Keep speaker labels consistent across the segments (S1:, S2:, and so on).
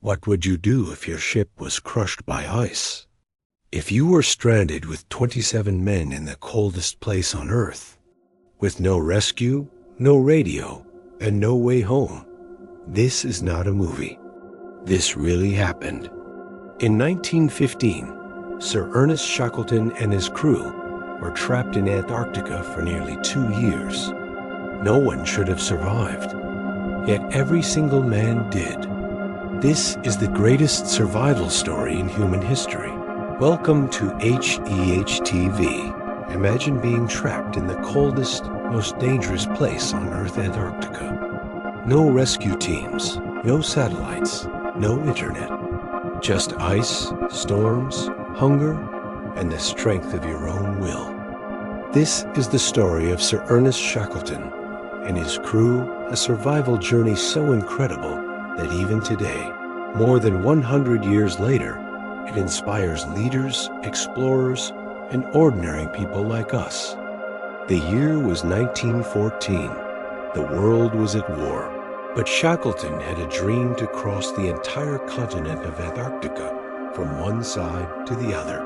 S1: What would you do if your ship was crushed by ice? If you were stranded with 27 men in the coldest place on Earth, with no rescue, no radio, and no way home, this is not a movie. This really happened. In 1915, Sir Ernest Shackleton and his crew were trapped in Antarctica for nearly 2 years. No one should have survived, yet every single man did. This is the greatest survival story in human history. Welcome to HEHTV. Imagine being trapped in the coldest, most dangerous place on Earth, Antarctica. No rescue teams, no satellites, no internet. Just ice, storms, hunger, and the strength of your own will. This is the story of Sir Ernest Shackleton and his crew, a survival journey so incredible that even today, more than 100 years later, it inspires leaders, explorers, and ordinary people like us. The year was 1914. The world was at war. But Shackleton had a dream to cross the entire continent of Antarctica from one side to the other.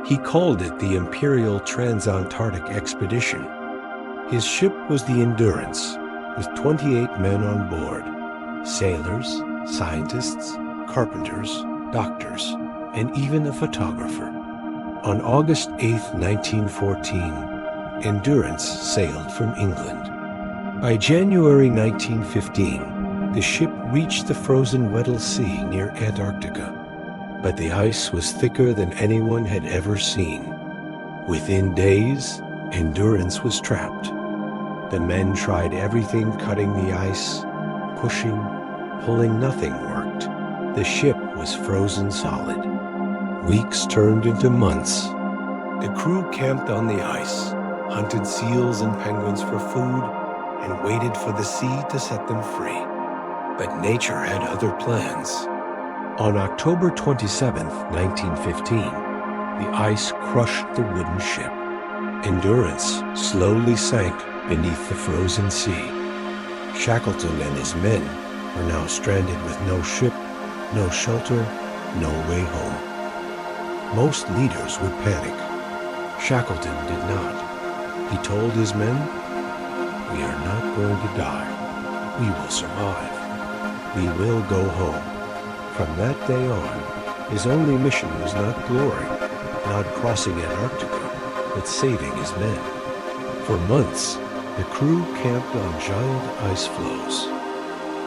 S1: He called it the Imperial Transantarctic Expedition. His ship was the Endurance, with 28 men on board, sailors, scientists, carpenters, doctors, and even a photographer. On August 8, 1914, Endurance sailed from England. By January 1915, the ship reached the frozen Weddell Sea near Antarctica, but the ice was thicker than anyone had ever seen. Within days, Endurance was trapped. The men tried everything, cutting the ice, pushing, pulling, nothing worked. The ship was frozen solid. Weeks turned into months. The crew camped on the ice, hunted seals and penguins for food, and waited for the sea to set them free. But nature had other plans. On October 27, 1915, the ice crushed the wooden ship. Endurance slowly sank beneath the frozen sea. Shackleton and his men were now stranded with no ship, no shelter, no way home. Most leaders would panic. Shackleton did not. He told his men, "We are not going to die. We will survive. We will go home." From that day on, his only mission was not glory, not crossing Antarctica, but saving his men. For months, the crew camped on giant ice floes.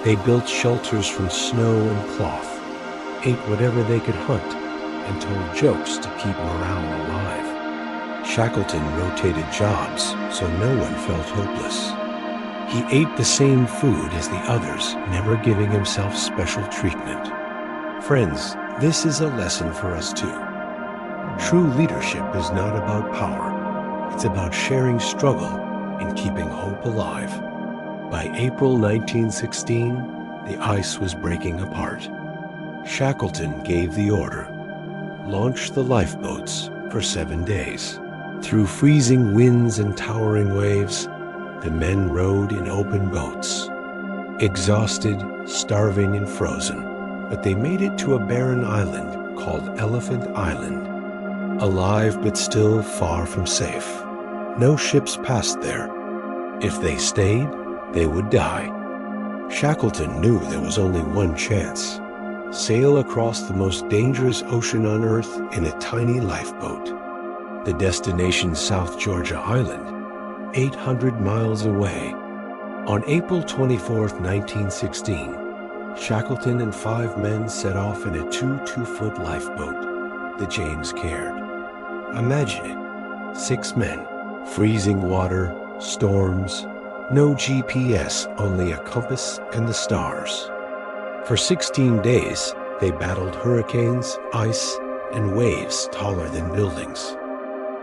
S1: They built shelters from snow and cloth, ate whatever they could hunt, and told jokes to keep morale alive. Shackleton rotated jobs so no one felt hopeless. He ate the same food as the others, never giving himself special treatment. Friends, this is a lesson for us too. True leadership is not about power. It's about sharing struggle and keeping hope alive. By April 1916, the ice was breaking apart. Shackleton gave the order. Launch the lifeboats for 7 days. Through freezing winds and towering waves, the men rowed in open boats. Exhausted, starving, and frozen, but they made it to a barren island called Elephant Island. Alive but still far from safe. No ships passed there. If they stayed, they would die. Shackleton knew there was only one chance. Sail across the most dangerous ocean on Earth in a tiny lifeboat. The destination, South Georgia Island, 800 miles away. On April 24, 1916, Shackleton and 5 men set off in a 2-foot lifeboat, the James Caird. Imagine it, 6 men, freezing water, storms, no GPS, only a compass and the stars. For 16 days, they battled hurricanes, ice, and waves taller than buildings.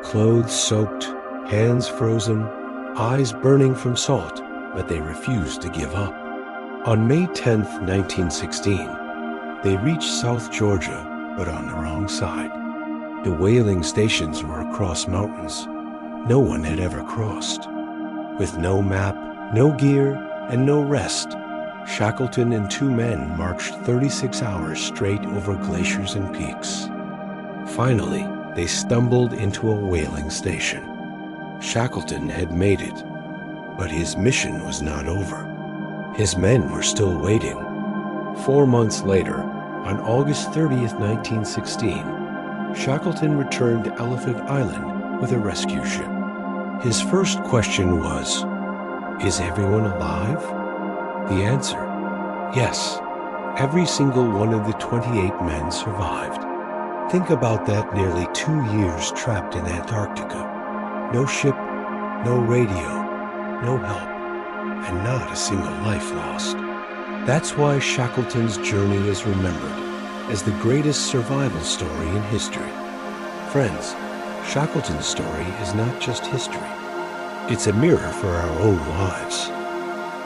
S1: Clothes soaked, hands frozen, eyes burning from salt, but they refused to give up. On May 10, 1916, they reached South Georgia, but on the wrong side. The whaling stations were across mountains no one had ever crossed. With no map, no gear, and no rest, Shackleton and two men marched 36 hours straight over glaciers and peaks. Finally, they stumbled into a whaling station. Shackleton had made it, but his mission was not over. His men were still waiting. 4 months later, on August 30th, 1916, Shackleton returned to Elephant Island with a rescue ship. His first question was, "Is everyone alive?" The answer, yes. Every single one of the 28 men survived. Think about that, nearly 2 years trapped in Antarctica. No ship, no radio, no help, and not a single life lost. That's why Shackleton's journey is remembered as the greatest survival story in history. Friends, Shackleton's story is not just history. It's a mirror for our own lives.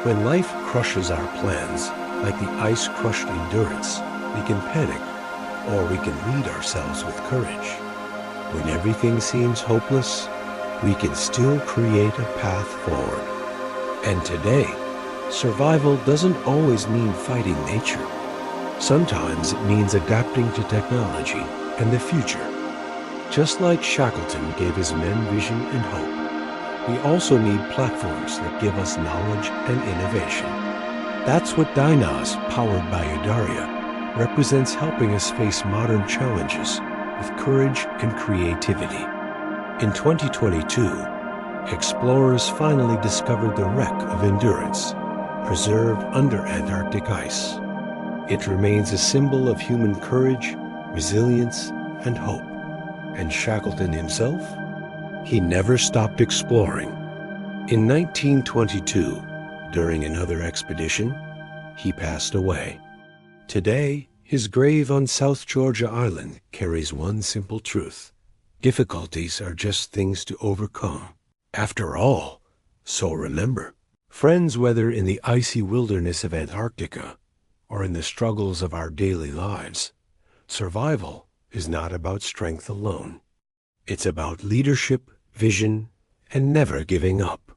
S1: When life crushes our plans, like the ice-crushed Endurance, we can panic, or we can lead ourselves with courage. When everything seems hopeless, we can still create a path forward. And today, survival doesn't always mean fighting nature. Sometimes it means adapting to technology and the future. Just like Shackleton gave his men vision and hope, we also need platforms that give us knowledge and innovation. That's what Dynas, powered by Udaria, represents, helping us face modern challenges with courage and creativity. In 2022, explorers finally discovered the wreck of Endurance, preserved under Antarctic ice. It remains a symbol of human courage, resilience, and hope. And Shackleton himself? He never stopped exploring. In 1922, during another expedition, he passed away. Today, his grave on South Georgia Island carries one simple truth: difficulties are just things to overcome. After all, so remember. Friends, whether in the icy wilderness of Antarctica or in the struggles of our daily lives, survival is not about strength alone. It's about leadership, vision, and never giving up.